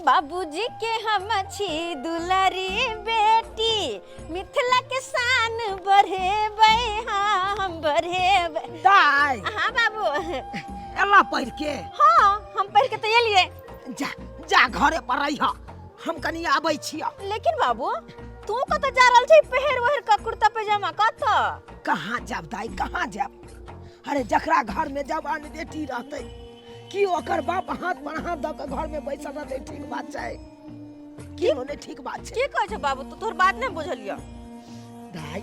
बाबूजी के हम छी दुलारी बेटी, मिथिला के शान बढ़ेबै, हाँ हम बढ़ेबै। दाई हाँ बाबू। एला पढ़ के? हाँ हम पढ़ के तो एलिए। जा जा घरे पर रही, हम कनी आबै छिया। लेकिन बाबू तू कत जा रहल छी पहर वहर का कुर्ता पैजामा कत? कहाँ जाब दाई, कहाँ जाब? अरे जकरा घर में जवान बेटी रहते कि ओकर बाप हाथ पर हाथ दऽ के घर में बैसल रहते, ठीक बात छै कि होने? ठीक बात छै। की कहै छै बाबू, तू तोहर बात नहीं बुझलियो। दाई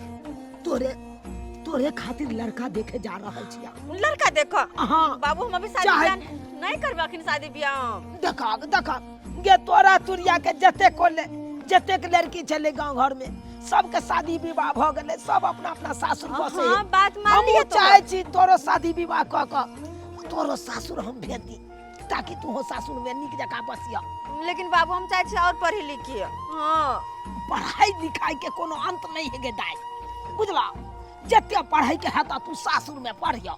तोरे खातिर लड़का देखे जा रहल छिया। लड़का देखो? हाँ बाबू हम अभी शादी ब्याह नहीं करबे, अखन शादी ब्याह। देखा गे तोरा तुरिया के जतेक लड़की चले गांव घर में सबके शादी विवाह भ गेले, सब अपना अपना सासुर बसे। हाँ बात मान लिया। हम चाहे छी तोरो शादी विवाह क तोरो सासुर हम भेज दी, ताकि तू हो सासुर में निक जगह बसिया। लेकिन बाबू हम चाहे छी और पढ़ी लिखी। हाँ पढ़ाई लिखाई के कोनो अंत नहीं है गे दाई, बुझला? जते पढ़ाई के हेता तू सासुर में पढ़िया।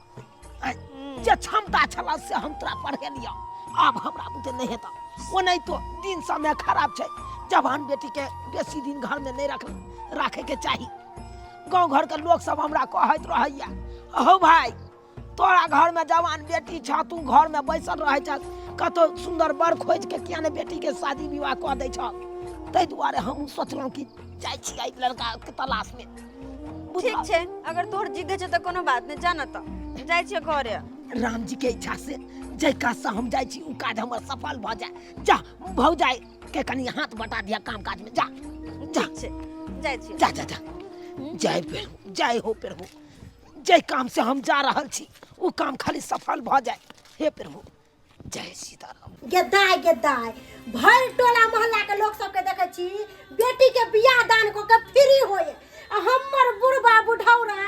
जे क्षमता छला से हम तोरा पढ़े लिया, अब हमरा बुते नहीं हेता। ओ नहीं तो दिन समय खराब छै, जवान बेटी के बेसी दिन घर में नहीं रखे के चाहिए। गांव घर के लोग सब हमरा कहत रहैया, हो भाई तोरा घर में जवान बेटी छ, तू घर में बैसल रहे छ, कतो सुंदर बर खोज के किया ने बेटी के शादी विवाह क दै छ। तै दुआरे हम सोचलहुं कि जाय छी आई लड़का के तलाश में। ठीक छै, अगर तोहर जिद छै त कोनो बात नहीं, जाना त जाय छी घरे। राम जी के इच्छा से जय काज से हम जाय छी उ काज हमर सफल भ जाय। जा भौजाई के कनी हाथ बटा दिया काम काज में। जा जा जाय छी। जा जा जा जय हो प्रभु, जय काम से हम जा रहल छी उ काम खाली सफल भ जाय। हे प्रभु जय सीताराम। गेदाय भर टोला मोहल्ला के लोग सब के देखे छी बेटी के बियाह दान क के फ्री होए, हमर बुढ़बा बुढ़ौरा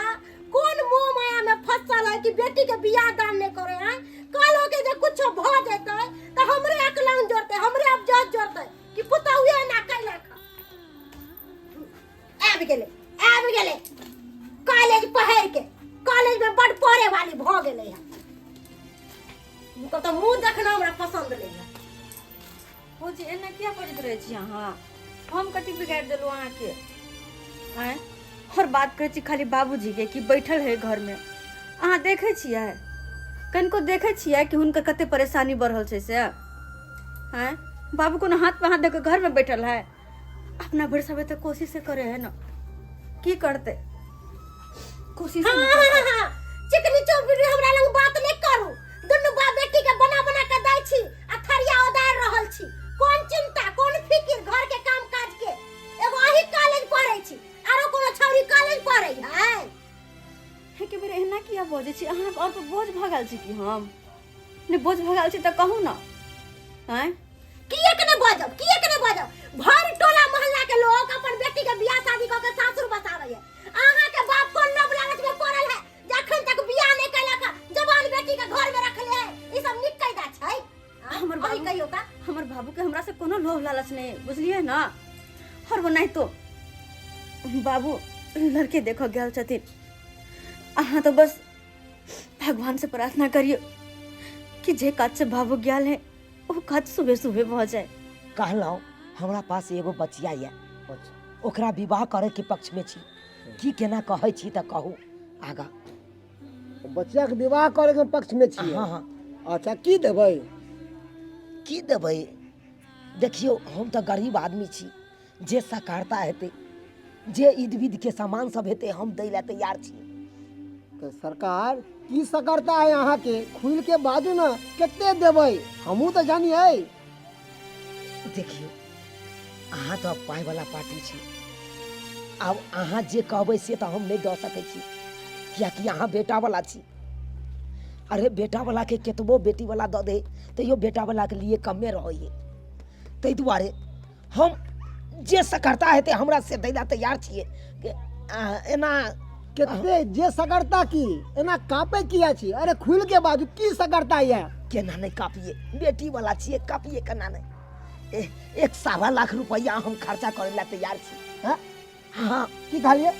कौन मोह माया में फंसल है कि बेटी के बियाह दान नहीं करे हैं। कालो के जे कुछ भ जेते त हमरे अकलान जोड़ते, हमरे अब जज जोड़ते कि पुतौए ना कैला। आबि गेले कॉलेज पढ़ के, कॉलेज में बड़ पढ़े वाली भ गेले है। उनका तो मुंह देखना हमरा पसंद नहीं है। हो जी एना किया करत रहे छी अहाँ? हम कथि बिगाड़ देलु अहाँ के? हैं और बात करे छी खाली बाबूजी के कि बैठल है घर में। अहाँ देखे छियै, कनको देखे छियै कि हुनकर कते परेशानी बढ़ल छै से? हैं बाबू कोनो हाथ पे हाथ दे के घर में बैठल है? अपना भर सब तो कोशिश से करे है ना, की करते कोशिश। हाँ चिकनी चौबीरी हमरा लंग बात नहीं करू। दुनु बाप बेटी के बना बना के दै छी आ थरिया ओदार रहल छी। कौन चिंता कौन फिक्र घर के काम काज के? एगो अही कॉलेज पढ़ै छी, आरो कोनो छौरी कॉलेज पढ़ै है? हे के बेर एना किया बोझे छी अहाँ? और पे बोझ भगाल छी कि हम ने बोझ भगाल छी त कहू ना। हैं किए के नहीं बजब? भर टोला मोहल्ला के लोग अपन बेटी के बियाह शादी क के सासुर बसावे है। अहाँ के बाप कोन लोभ लालच में पड़ल है जखन तक बियाह नहीं कैलक, जवान बेटी के घर में रखले है? ई सब निक कैदा छै? हमर बाबू कहियो का, हमर बाबू के हमरा से कोनो लोभ लालच नहीं, बुझलिए ना? और वो नहीं तो बाबू लड़के देखो गेल छथिन, अहाँ तो बस भगवान से प्रार्थना करियो कि जे काज से बाबू गेल है वो काज सुबह सुबह भ जाए। कहलौं हमरा पास एगो बचिया है, ओकरा विवाह करे के पक्ष में छी, की केना कहै छी त कहू आगा। बच्चा के विवाह करे के पक्ष में छी? हाँ अच्छा की देबै? देखियो हम तो गरीब आदमी छी, जे सकारता हेते, जे ईद विध के सामान सब हेते हम दै ला तैयार छी। तो सरकार की सकरता है अहाँ के? खुल के बाजू ना, कितने देबै? हमहू तो जानिए। देखियो अहाँ तो पाई वाला पार्टी छी, अब अहाँ जे कहबै से तो हम नहीं दऽ सकै छी, कियाकि अहाँ बेटा वाला छी। अरे बेटा वाला के केतबो बेटी वाला दऽ दे तैयो बेटा वाला के लिए कमे रहैए। तै दुआरे हम जे सकरता हेते हमरा से दै ला तैयार छियै। एना कितने जे सकरता की एना कापे किया छी? अरे खुल के बाजू, की सकरता ये? केना नहीं कापिए, बेटी वाला छियै, कापिए केना नहीं? 1.25 लाख रुपया हम खर्चा करे ला तैयार छी। हाँ की कहलिए?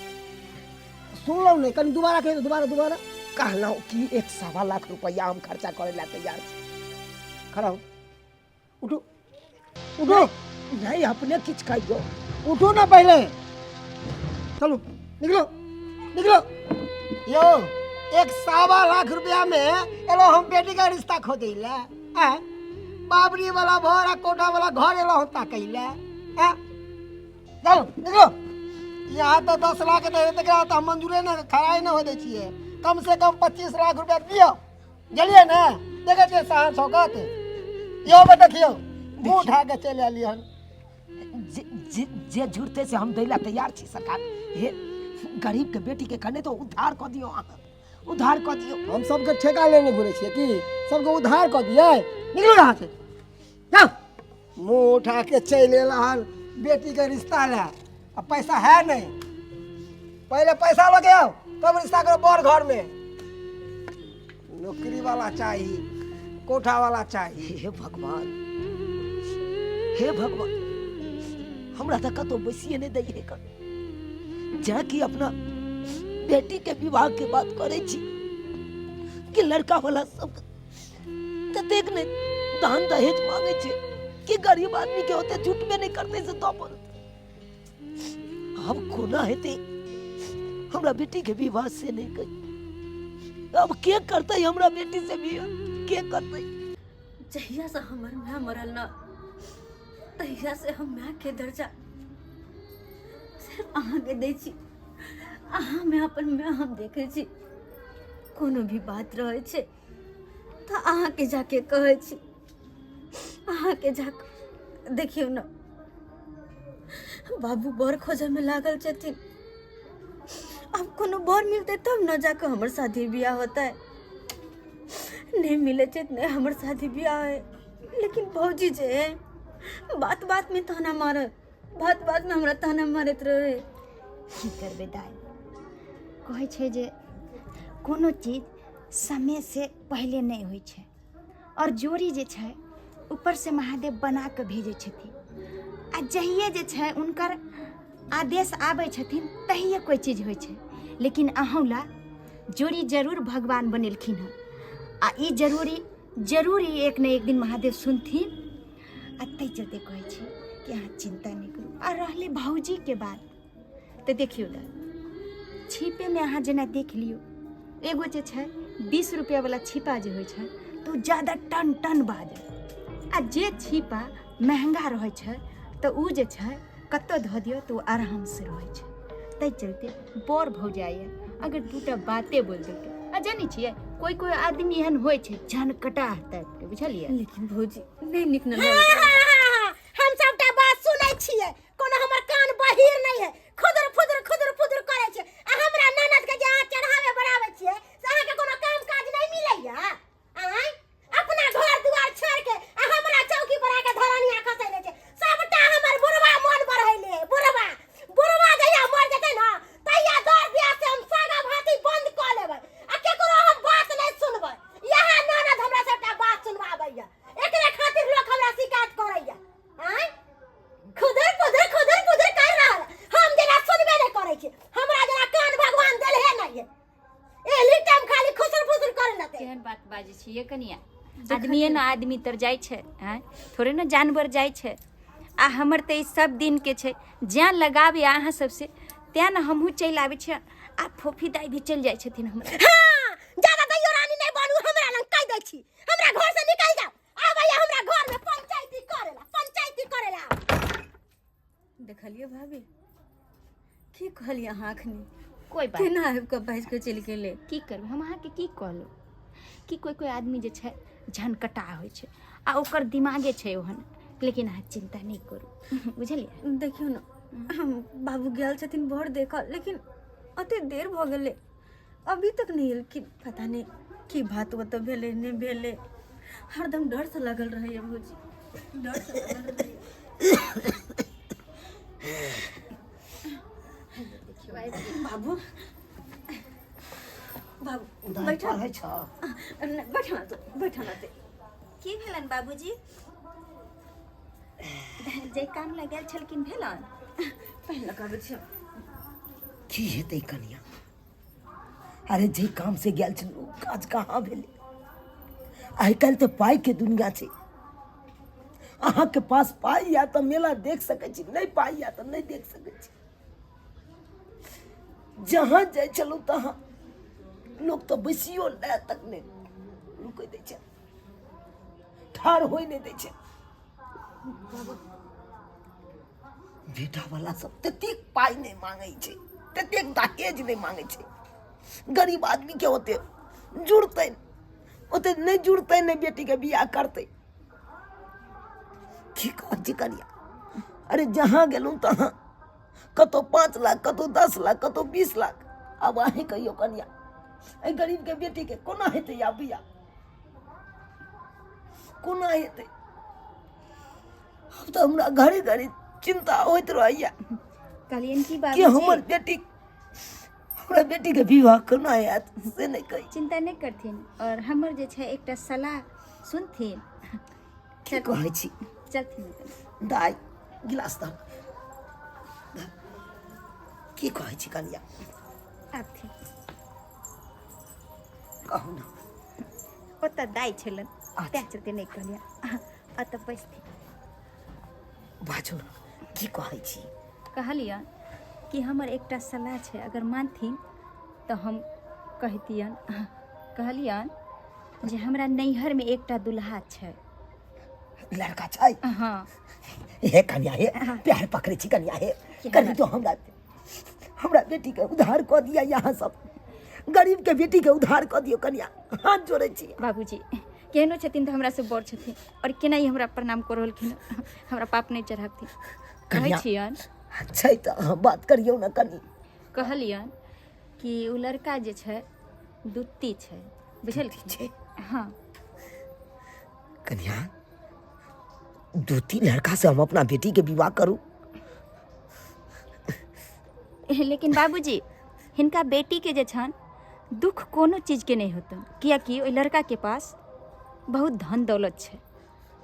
सुनलौ नहीं, कनी दोबारा कहियो, दोबारा। कहलौं कि 1.25 लाख रुपया हम खर्चा करे ला तैयार छी। खड़ा हो, उठो। उठो नहीं अपने किच खाइयो। उठो ना पहले, चलो निकलो निकलो। यो 1.25 लाख रुपया में एलो हम बेटी का रिश्ता खोजिले, बाबरी वाला घर कोठा वाला घर एलो हम ताकैले। चलो निकलो। यहाँ तो 10 लाख दे तो हम मंजूरे ना खराई ना हो दे छिए, कम से कम 25 लाख रुपया दियो, जलिए ना। देखे छिए साहब सौगत यो देखियो मुंह उठा के चले आलियन। जे झूठते से हम दैला तैयार छी सरकार। हे गरीब के बेटी के कने तो उद्धार कर दियो, उद्धार कर दियो। हम सबके ठेका लेने घुरे छिए कि सबके उधार कर दिए? निकलो यहाँ से, जाओ। मुंह उठा के चले एलहन बेटी के रिश्ता ले, अब पैसा है नहीं, पहले पैसा लगे आओ तब रिश्ता करो। बड़ घर में नौकरी वाला चाहिए, कोठा वाला चाहिए। हे भगवान, हे भगवान, हमरा तक तो बसिए नहीं दै कर जाकि अपना बेटी के विवाह के बात करे छी कि लड़का वाला सब कतेक ने दान दहेज मांगे छे कि गरीब आदमी के होते झूठ में नहीं करते से तो पर अब कोना हेते हमरा बेटी के विवाह से नहीं कही। अब के करते हमरा बेटी से विवाह के करते? जहिया से हमर माँ मरल न तहिया से हम माँ के दर्जा सिर्फ अहाँ के दै छी। अहाँ में अपन माँ हम देखे छी, कोनो भी बात रहे छे तो अहाँ के जाके कहे छी। अहाँ के जाके देखियो न, बाबू बर खोजे में लागल छथिन। अब कोनो बर मिलते तब न जाके हमर शादी ब्याह होता है, नहीं मिले छे नहीं हमर शादी ब्याह है। लेकिन भौजी जे है बात बात में ताना मारे, बात बात में हमरा ताना मारत रहे। की करबे दाई, कहै छै जे कोनो चीज समय से पहले नहीं होइ छै, और जोड़ी जे छै ऊपर से महादेव बना के भेजे छथिन। आ जहिए जे छै उनकर आदेश आबै छथिन तहिए कोई चीज होइ छै। लेकिन अहूँ ला जोड़ी जरूर भगवान बनेलखिन हँ, आ ई जरूरी एक न एक दिन महादेव सुनथिन। आ तै चलते कहै छी कि अहाँ चिंता नहीं करू। आ रहले भौजी के बात तो देखियो दा, छिपे में अहाँ जेना देख लियो, एगो जे छै 20 रुपया वाला छिपा जे होइ छै तो ज्यादा टन टन बाजे। आ जे छिपा महंगा रहे छै तो उ जे छै कत्तो धो दियो तो आराम से रहे छै। तै चलते बर भौ जाइए अगर दूटा बाते बोल देते। आ जानी छिए कोई कोई आदमी एहन होइ छै झनकटा टाइप के, बुझलिए। लेकिन भौजी नहीं निकल हम सबटा बात सुनै छियै, कोनो हमर कान बहिर नहीं है। खुदर फुदर करे छै। आ हमरा ननद के जे अहाँ चढ़ावे बढ़ावे छियै से अहाँ के कोनो काम काज नहीं मिलैया? आय अपना घर दुआर छोड़ के आ हमरा चौकी पर आके धरनिया खसैले छै। सबटा हमर बुढ़वा मन बढ़ैले, बुढ़वा जहिया मर जेतै न तहिया दर बियाह से हम सागा भाती बंद क लेबै आ केकरो हम बात नहीं सुनबै। यहाँ ननद हमरा सबटा बात सुनवाबैया, एकरे खातिर लोग हमरा शिकायत करैया। आय खुदर पुदर कर रहल, हम जेना सुनबे नहीं करै छी। हमरा जेना कान भगवान देलहे नहीं है, एली टाइम खाली खुसर फुसर करे लते। केहन बात बाजे छिए कनिया, आदमी ना आदमी तर जाय छै, थोड़े ना जानवर जाय छै। आ हमर ते सब दिन के छै, जान लगावे अहाँ सबसे त्या ना हमहू चल आवे छै। आ फोफी दाई भी चल जाय छथिन हमरा। हां ज्यादा दैयो रानी नहीं बनू, हमरा लंग कह दै छी। हमरा घर से निकल जाओ, आबैया हमरा घर में पंचायती करेला। देखलिए भाभी की कहलिए अहाँ अखनी? कोई बात केना आबि के बाज के चल गेले? की करब हम अहाँ के की कहलो कि कोई आदमी जे छै झनकटा होइ छै आ ओकर दिमागे छै ओहन। लेकिन अहाँ चिंता नहीं करू, बुझलिए। देखियो न, हम बाबू गेल छथिन भोर देखल, लेकिन अते देर भ गेले अभी तक नहीं एलखिन। पता नहीं की बात वो तो भेले नहीं भेले, हरदम डर से लगल रहे है भौजी, डर से लगल रहे। बाबू बैठा है छ बैठा ना ते की भेलन बाबूजी? जे काम लगल छलकिन भेलन? पहले कहबे छै की हेतै कनिया? अरे जे काम से गेल छल ओ काज कहाँ भेलै? आइ काल्हि तो पाई के दुनिया छै, अहाँ के पास पाई या तो मेला देख सकै छी, नहीं पाई या तो नहीं देख सकै छी। जहाँ जाय चलू तहाँ लोग तो बैसियो लै तक नहीं रुकै दै छै, ठाढ़ होय नहीं दै छै। बेटा वाला सब ततेक पाई नहीं मांगे छै, ततेक दहेज नहीं मांगे छै। गरीब आदमी के होते जुड़ते ओते नहीं जुड़ते, नहीं बेटी के बियाह करते। की कहै छी कनिया, अरे जहाँ गेलूँ तहाँ कतो 5 लाख, कतो 10 लाख, कतो 20 लाख। अब अहीं कहियो कनिया, एहि गरीब के बेटी के कोना हेतै या बियाह, कोना हेतै? अब तो हमरा घड़ी घड़ी चिंता होइत रहैया कहलियन की कि बाबूजी हमर बेटी, हमरा बेटी के विवाह कोना हैत से नहीं कही। चिंता नहीं करथिन और हमर जे छै एकटा सलाह सुनथिन। की कहै छी? चलथिन दाई गिलास द। की कहै छी कनिया, आबथिन। कहू ना। ओतऽ दाइ छलन, तैं चलते नहीं कहलिया। अतऽ बैसथिन। बाजू ना, की कहै छी? कहलियन कि हमर एकटा सलाह छै, अगर मानथिन तो हम कहतियन। कहलियन जे हमरा नैहर में एकटा दुल्हा छै। लड़का छै? हाँ। हे कन्या हे, प्यार पकड़े छी कन्या हे, कनी तो हमरा बेटी के उद्धार कऽ दिया। यहाँ सब गरीब के बेटी के उद्धार कऽ दियो कन्या, हाथ जोड़े छी। बाबूजी केहनो छथिन तो हमरा से बड़ छथिन और केना ही हमरा प्रणाम कर रहलखिन, हमरा पाप नहीं चढ़ाबथिन। कहै छियन छै तो अहाँ बात करियौ ना कनी। कहलियन कि उ लड़का जे छै दुत्ती छै, बुझलखिन? हाँ। कन्या दूती लड़का से हम अपना बेटी के विवाह करूं? लेकिन बाबूजी हिनका बेटी के जे छन दुख कोनो चीज के नहीं होतन, कियाकि ओइ लड़का के पास बहुत धन दौलत छै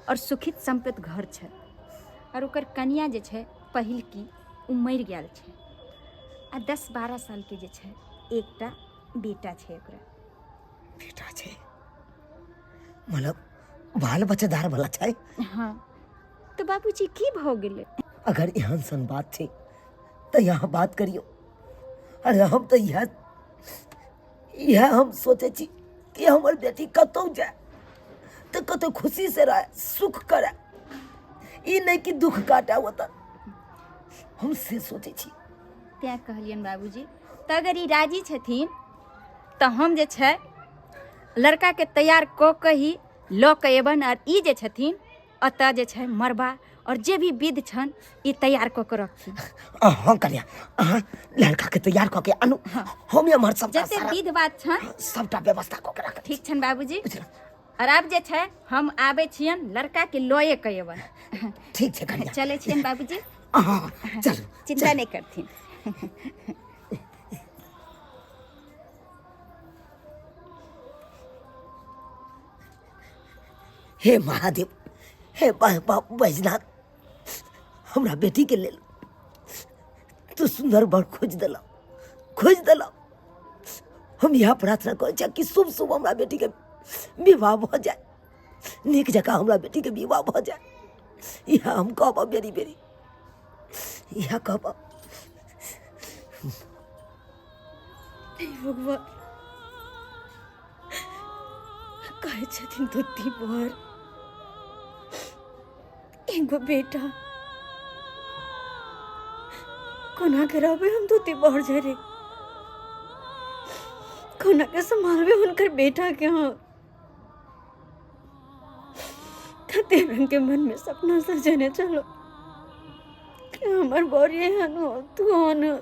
और सुखित संपन्न घर छै और ओकर कन्या जे छै पहिल की उ मरि गेल छै आ 10-12 साल के जे छै एकटा बेटा छै ओकरा। बेटा छै मतलब बाल बच्चेदार वाला छै? हाँ। तो बाबूजी की भ गेलै? अगर एहन सन बात छै तो यहाँ बात करियो। अरे हम तो यह हम सोचे छी कि हमर बेटी कतौ जाए तो कतौ खुशी से रहे, सुख करे, ई नहीं कि दुख काटा होता। हम से सोचे छी। त्या कहलियन बाबूजी तो अगर ई राजी छथिन तो हम जे छै लड़का के तैयार क के ही ल के एबन और ई जे छथिन अतः जे छै मरबा और जे भी विध छन ई तैयार क के रखथिन। हाँ कन्या, अहाँ लड़का के तैयार क के आनु। हम हमर सब जते विध बात छन सबटा व्यवस्था क के रख। ठीक छन बाबूजी। और अब जे छै हम आबे छियन लड़का के लये के एबन। ठीक छै कन्या, चले छियन बाबूजी। हाँ चल, चिंता नहीं करथिन। हे महादेव, हे बाबा बैजनाथ, हमरा बेटी के लेल तू सुंदर बर खोज दिला। हम यह प्रार्थना करे कि शुभ शुभ हमरा बेटी के विवाह भ जाए, नीक जगह हमरा बेटी के विवाह भ जाए। यह हम कहब बेरी बेरी, यह कहब। भगवान कहे छथिन दुत्ती बर एगो बेटा कोना के रहबे हम दुत्ती बर जरे, कोना के संभालबे हुनकर बेटा के। हम कते रंग के मन में सपना सजने चलो कि हमर बौरिये हन हो, तू हन हो,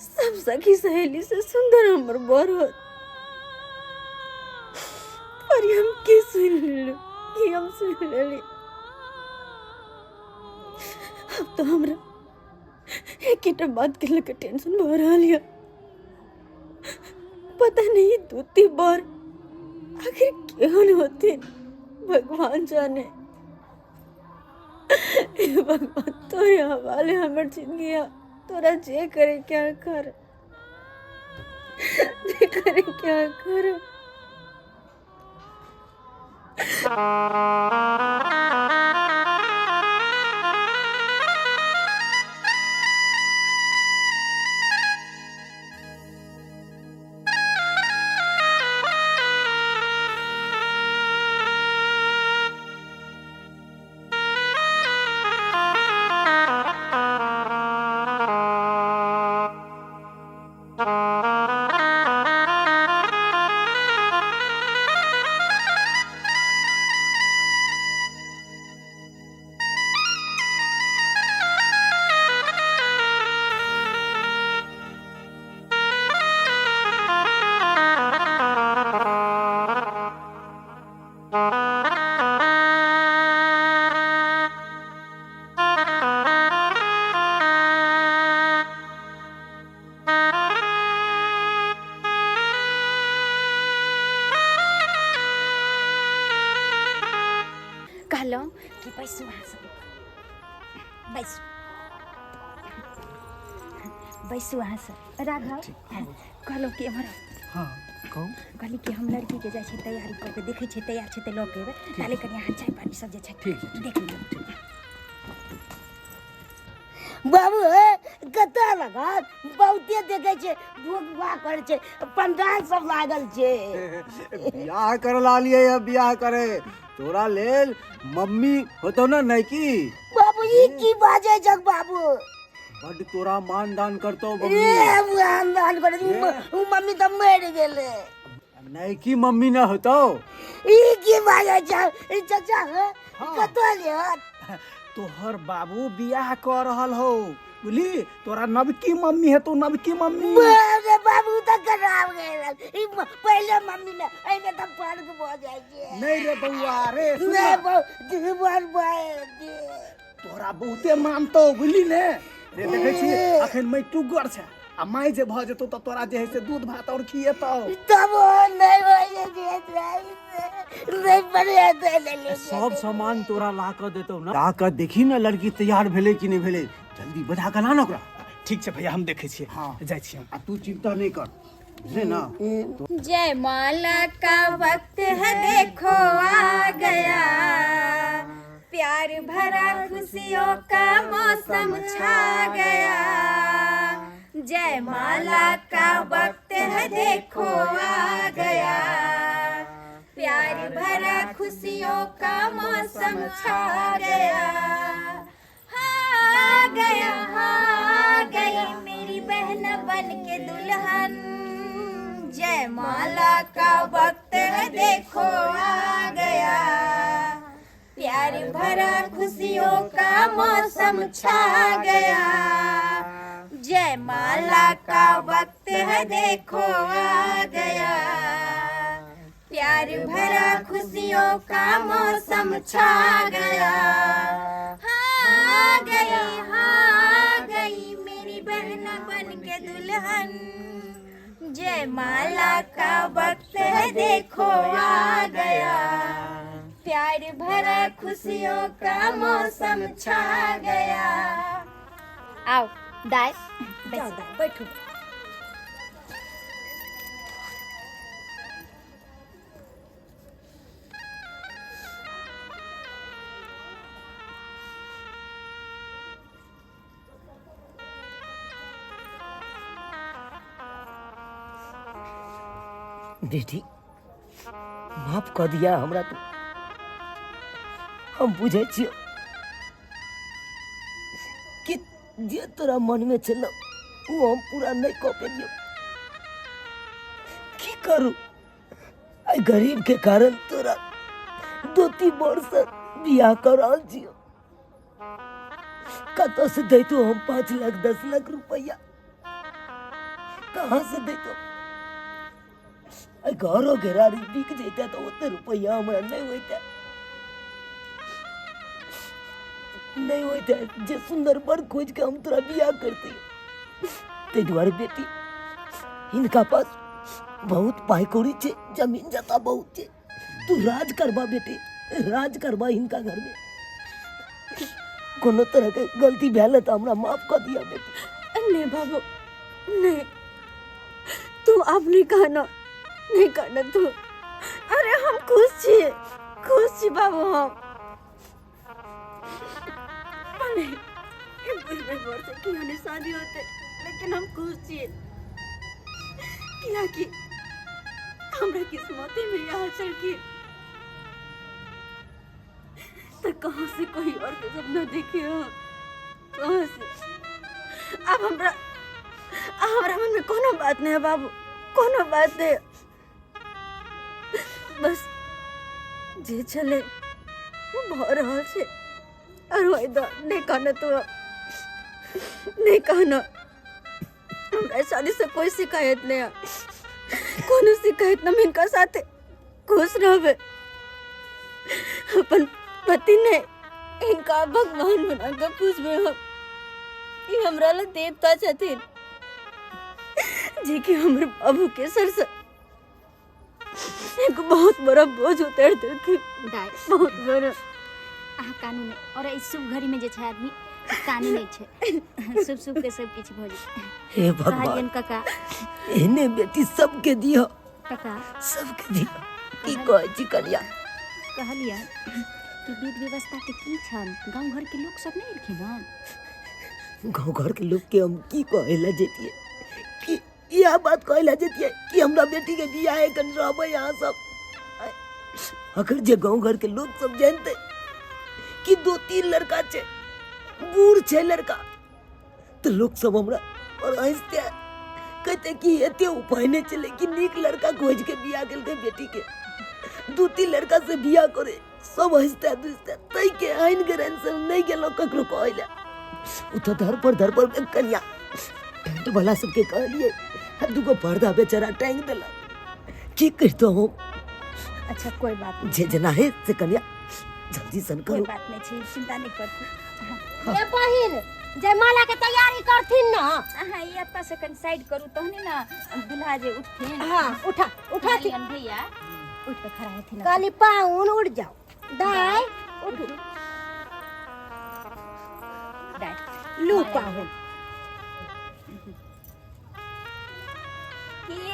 सब सखी सहेली से सुंदर हमर बर हो। पर हम की सुन लो कि हम सुन लेली। अब तो हमरा एक बात के लेकर टेंशन हो रहा है। पता नहीं दूती बर आखिर केहन होते, भगवान जाने। भगवान तोरे हवाले हमर जिंदगी, तोरा जे करे क्या कर, जे करे क्या कर। बैसू अहाँ सब बैसू बैसू अहाँ सब राघव कहलो कि एम्हर हाँ कहू कहली कि हम लड़की के जाइ छै तैयारी कऽ के देखै छै तैयार छै तऽ लऽ के एबै ताले कनि अहाँ चाय पानी सब जे छै ठीक छै, देख लियौ बाबू कतऽ लगत बहुते देखे छै भोग भाग करे छै पंडाल सब लागल छै बियाह कर ला लिए या बियाह करे तोरा लेल मम्मी होतो ना नहीं की बाबू ई की बाजे जग बाबू बड तोरा मान दान करतो ए मम्मी दान करे मम्मी तो मर गेले नहीं की मम्मी ना होतो ई की बाजे छै चाचा कतऽ लियत तोहर बाबू बियाह कर रहल हो बुझली तोरा नबकी मम्मी है तो नबकी मम्मी बाबू बाबू तो खराब गेल ई पहले मम्मी ने एमे तो फर्क भ जाय छै नहीं रे बउआ रे नहीं जीवन भाई तोरा बहुते मानतो बुझली ने रे देखै छी अखन मैं टुगर छै आ माय जे भ जेतो त तोरा जे है से दूध भात और खिएतो तब नहीं होय नहीं बढ़िया दे ले सब सामान तोरा ला कर देतो ना ला कर देखी ना लड़की तैयार भेले कि नहीं भेले जल्दी बता के ला ना ओकरा ठीक छै भैया हम देखै छी हाँ। जाइ छी हम आ तू चिंता नहीं कर बुझले ना जयमाला का वक्त है देखो आ गया प्यार भरा खुशियों का मौसम छा गया जयमाला का वक्त है देखो आ गया प्यार भरा खुशियों का मौसम छा गया हाँ गया हाँ गई मेरी बहन बन के दुल्हन जयमाला का वक्त है देखो आ गया प्यार भरा खुशियों का मौसम छा गया जयमाला का वक्त है देखो आ गया प्यार भरा खुशियों का मौसम छा गया हाँ गई मेरी बहन बन के दुल्हन जयमाला का वक्त है देखो आ गया प्यार भरा खुशियों का मौसम छा गया आओ दाई बैठो बेटी माफ कर दिया हमरा तो हम बुझे छियो कि जे तोरा मन में छलो वो हम पूरा नहीं कर पेलियो की करू आई गरीब के कारण तोरा 2-3 वर्ष बियाह करल छियो कतो से दैतो हम 5 लाख 10 लाख रुपया कहाँ से दैतो घरों घेरारी बिक जाता तो ओते रुपया हमरा नहीं होता जे सुंदर बर खोज के हम तोरा बियाह करते ते द्वारे बेटी इनका पास बहुत पाई कौड़ी छे जमीन जता बहुत छे तू राज करबा बेटी राज करबा इनका घर में कोनो तरह के गलती भेल तो हमरा माफ कर दिया बेटी नहीं बाबू नहीं तू अब नहीं कहना नहीं करना तू अरे हम खुश छी बाबू हम नहीं वर्ष की हमारी शादी होते लेकिन हम खुश छी किया कि हमरा किस्मत में यहाँ चल की तो कहाँ से कोई और के सपना देखे हो कहाँ से अब हमरा मन में कोनो बात नहीं है बाबू कोनो बात नहीं बस जे चले वो भ रहल छे और वही दो नहीं कहना तो नहीं कहना हमरा शादी से कोई शिकायत नहीं है कोनो शिकायत न इनका साथ खुश रहबे अपन पति ने इनका भगवान बना के पूछबे हम ई हमरा ले देवता छथिन जी के हमर बाबू के सर से एक बहुत बड़ा बोझ उतार देलखिन बहुत बड़ा अहाँ कानून है और इस शुभ घड़ी में जे छै आदमी कानून नहीं छै शुभ शुभ के सब किछ भ जेतै हे भगवान कहलियन काका एहने बेटी सबके दियो काका सबके दियो की कहै छी कनिया कहलियन कि विध व्यवस्था के की छन गांव घर के लोग सब नहीं रखिन न गाँव घर के लोग के हम की कहे ला जेतिए कि यह बात कहे ला जेतिए कि हमरा बेटी के बियाह कन रहबै यहाँ सब। अगर जे गाँव घर के लोग सब जानते कि 2-3 लड़का छे बूढ़ छे लड़का तो लोग सब हमरा और हंसते कहते कि एते उपाय नहीं चले कि नीक लड़का खोज के बियाह केलकै बेटी के 2-3 लड़का से बियाह करे सब हंसते दुसते तई के आइन गरन से नहीं गेलो ककरो कहले उ तो धर पर कन्या टेंट वाला सबके कहलिए दुगो पर्दा बेचारा टांग देला की करतो हम। अच्छा कोई बात नहीं जे जना है से कन्या जल्दी सन कोई करो। बात नहीं छै चिंता नहीं करतु ये बहिन जयमाला के तैयारी करथिन ना। अहाँ ये एतऽ से कनि साइड करू तहने ना दूल्हा जे उठथिन हाँ उठा उठा थी कहलियन भैया उठ के खड़ा हेथिन काली पाउन उड़ जाओ दाई उठू दाई लू पाउन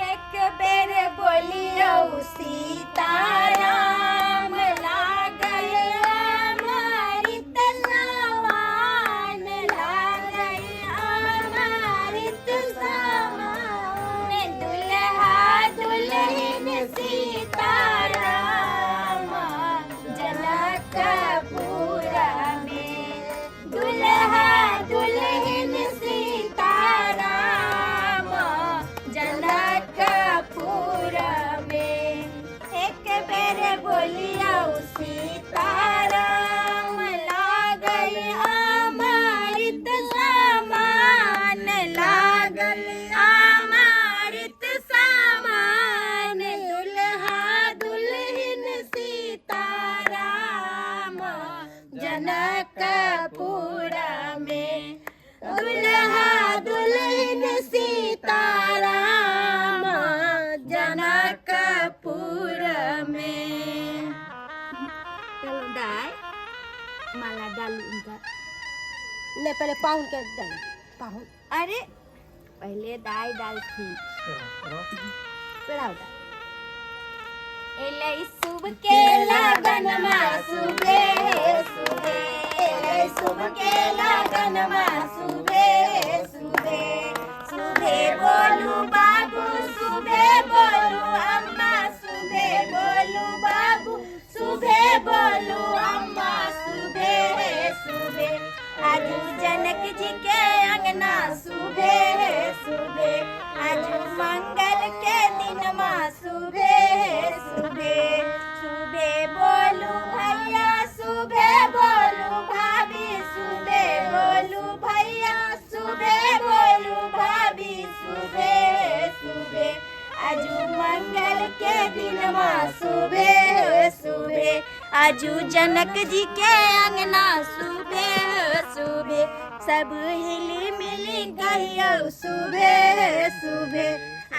एक बेर बोलियो सीताराम लागल अमृत समान लागल अमृत समान दुल्हा दुल्हन सीताराम जनकपुर में दुल्हा दुल्हन सीताराम जनकपुर में एक बेर बोलियो सीताराम लागल अमृत समान लागल अमृत समान दुल्हा दुल्हन सीताराम जनकपुर में दुल्हा दुल्हन सीताराम जनकपुर में। चलो दाई माला डालू उनका ने पहले पाउन के डाल पाउन अरे पहले दाई डालथी पेड़ाओ दाई एलै शुभ के लगन में सुबे सुबे एलै शुभ के लगन में सुबे सुबे सुबे बोलू बाबू सुबे बोलू अम्मा सुबे बोलू बाबू सुबे बोलू अम्मा सुबे सुबे आजू जनक जी के अंगना सुबे सुबे आजू मंगल के दिन माँ सुबे सुबे सुबे बोलू भैया सुबे बोलू भाभी सुबे बोलू भैया सुबे बोलू भाभी सुबे सुबे आजू मंगल के दिन माँ सुबे सुबे आजू जनक जी के अंगना सुबे सुबे सब हिली मिली कहियो सुबे सुबे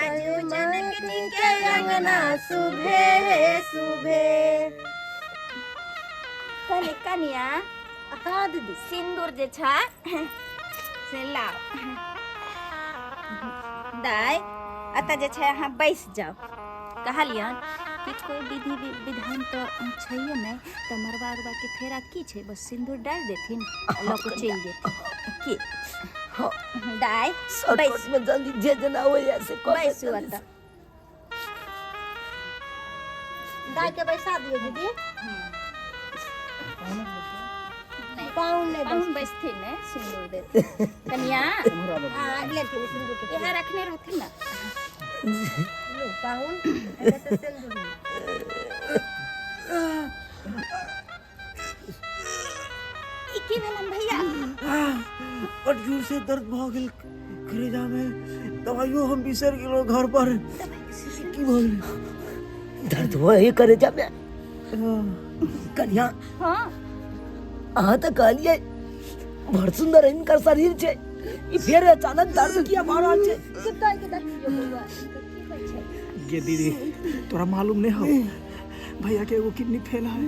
आजू जनक जी के अंगना सुबे सुबे। कने कनिया हाँ दीदी सिंदूर जे छै से लाओ दाई अतः जे छै अहाँ बैस जाओ कहलियन कि कोई विधि विधान तो छैये नहीं तो मरवा उरवा के फेरा की छै बस सिंदूर डाल देथिन लऽ के चल जेथिन की दाई शॉर्टकट में जल्दी जे जना हो ऐसे बैसू अतः दाई के बैसा दियो दीदी पाउन ने पाहुन बैसथिन ने सिंदूर देथिन कनिया हाँ लेकिन सिंदूर के यहाँ रखने रहथिन ना लो पाउन ऐसे तो सिंदूर में ई की भेलन भैया बड़ जोर से दर्द भ गेल करेजा में दवाइयो हम बिसर गेलो घर पर की भ गेल दर्द वही करे जाबे कन्या हाँ अहाँ तो कहलिए बड़ सुंदर इनकर शरीर छे ई फेर अचानक दर्द किया भऽ रहल छे। कितना के देखियो बउआ ये दीदी तोरा मालूम नहीं हो भैया के एगो किडनी फेल है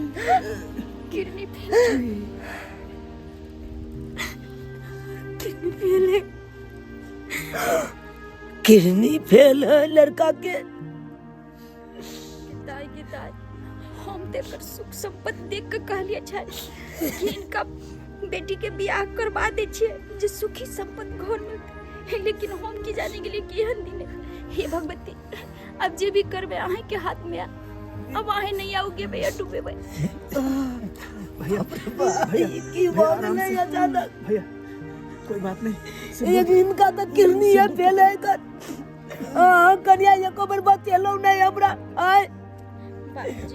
किडनी फेल है। किडनी फेल है लड़का के। दाई हम तेकर सुख संपत्ति देख के कहलिए छै कि इनका बेटी के बियाह करवा दे छिए जे सुखी संपत्ति घर में, लेकिन हम की जाने के लिए केहन दिन है। हे भगवती, अब जे भी करबे अहाँ के हाथ में। अब अहाँ नहीं आओगे भैया, डूबे भैया की बात नहीं अचानक। भैया कोई बात नहीं। एक इनका तो किडनी है फेल है कर। कन्या एको बार बतेलो नहीं हमरा। आय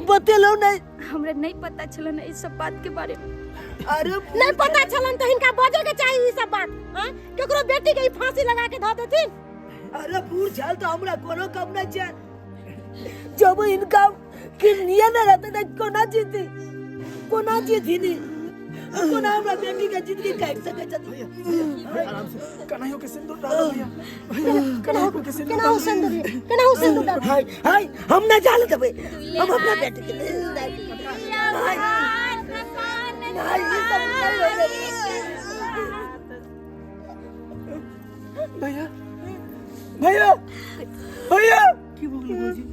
बतेलो नहीं। हमरा नहीं पता चला ना इस सब बात के बारे में। अरे नहीं पता चलन तो इनका बजे के चाहिए ई सब बात। हां केकरो बेटी के फांसी लगा के ध देथिन। अरे बूढ़ झाल तो हमरा कोनो कम नहीं छै। जब इनका किडनी न रहते न कोना जीती नहीं। कोना हमरा बेटी के जिंदगी काट सके छथि। भैया आराम से कन्हैया के सिंदूर डालो भैया। कन्हैया के सिंदूर केना हो सिंदूर डाल। हाय हम न जाल देबे। हम अपना बेटी के भैया भैया भैया की बोल बोजी।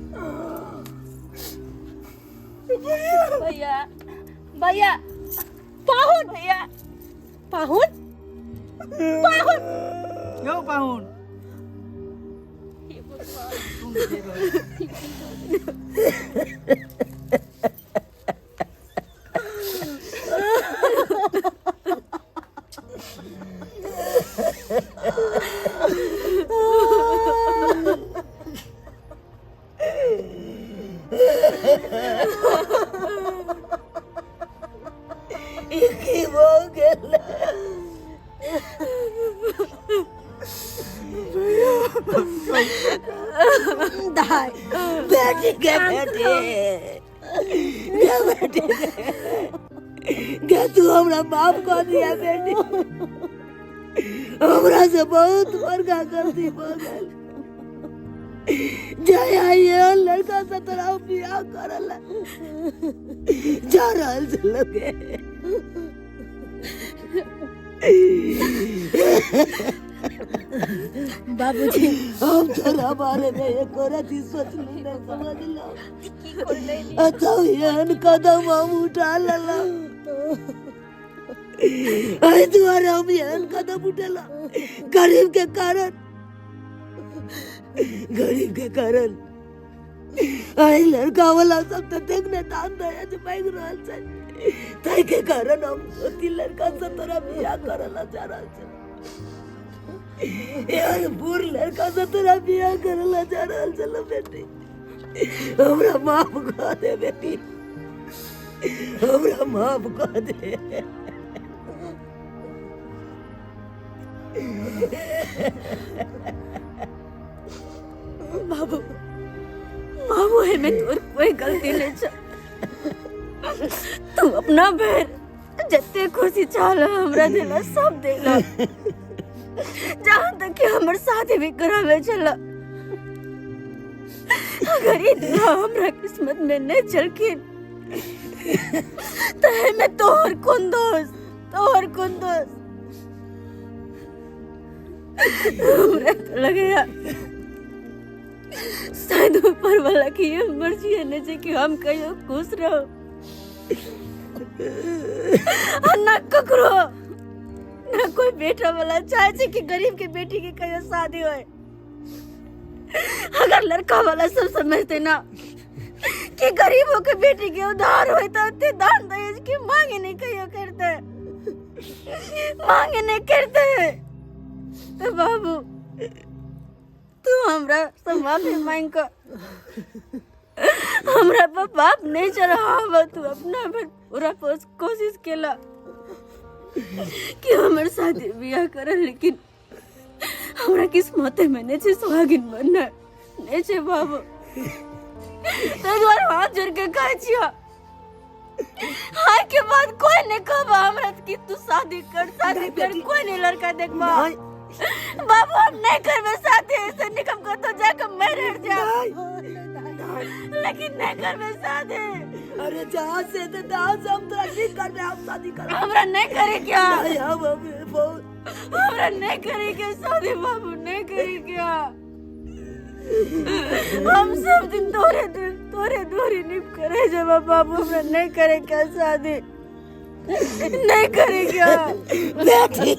भैया भैया पाहुन यो पाहुन की हो गेल। दाई बेटी के बेटी क्या तू हमरा माफ कर दिया बेटी। हमरा से बहुत बड़का गलती हो गई। जय आइए लड़का से तोरा बियाह करला जा रहल से लगे। बाबूजी हम तोरा बारे में एक रति सोचली नहीं समझलो। अच्छा एहन कदम हम उठा लेला। आई दुआरे हम एहन कदम उठेला गरीब के कारण। आई लड़का वाला सब तो देखने दान दया जे मांग रहल छै, ताई के कारण हम सोची लड़का से तोरा बियाह करला जा रहल छै। यार बूढ़ लड़का से तोरा बियाह करला जा रहल छै बेटी। हमरा माफ कर दे बेटी, हमरा माफ कर दे। बाबू है में तोर कोई गलती नहीं छ। तू अपना बहन जते खुशी चाहला हमरा देला सब देला। जहाँ तक कि हमर शादी भी करावे चला। अगर इतना हमरा किस्मत में नहीं चलकिन तो है में तोहर कौन दोस्त। हमरा तो लगेगा शायद ऊपर वाला की ये मर्जी है न कि हम कहियो खुश रहो ना ककरो ना कोई बेटा वाला चाहे कि गरीब के बेटी की कहियो शादी होए। अगर लड़का वाला सब समझते ना कि गरीबों के बेटी के उधार होए तो उतने दान दहेज की मांगे नहीं कहियो करते। तो बाबू तू हमरा से माफी मांग कर हमरा पर बाप नहीं चढ़ावा। तू अपना भर पूरा कोशिश केला कि हमर शादी बियाह कर, लेकिन हमरा किस्मत में नहीं छे सुहागिन बनना नहीं छे बाबू। तो द्वार हाथ जोड़ के कह छिया हां के बाद कोई नहीं कहबा हमरा कि तू शादी कर कोई नहीं लड़का देखबा। बाबू हम नहीं करबे शादी, ऐसे निकम को तो जाकर मैं रह जा, लेकिन नहीं करबे शादी। अरे जहाँ से तो जहाँ से हम तोरा ठीक करबे, हम शादी करबे। हमरा नहीं करे क्या? नहीं, हम अभी बहुत हमरा नहीं करे क्या शादी बाबू, नहीं करे क्या? हम सब दिन तोरे दूरी निप करे जब बाबू, हमरा नहीं करे क्या शादी, नहीं करे क्या? बेटी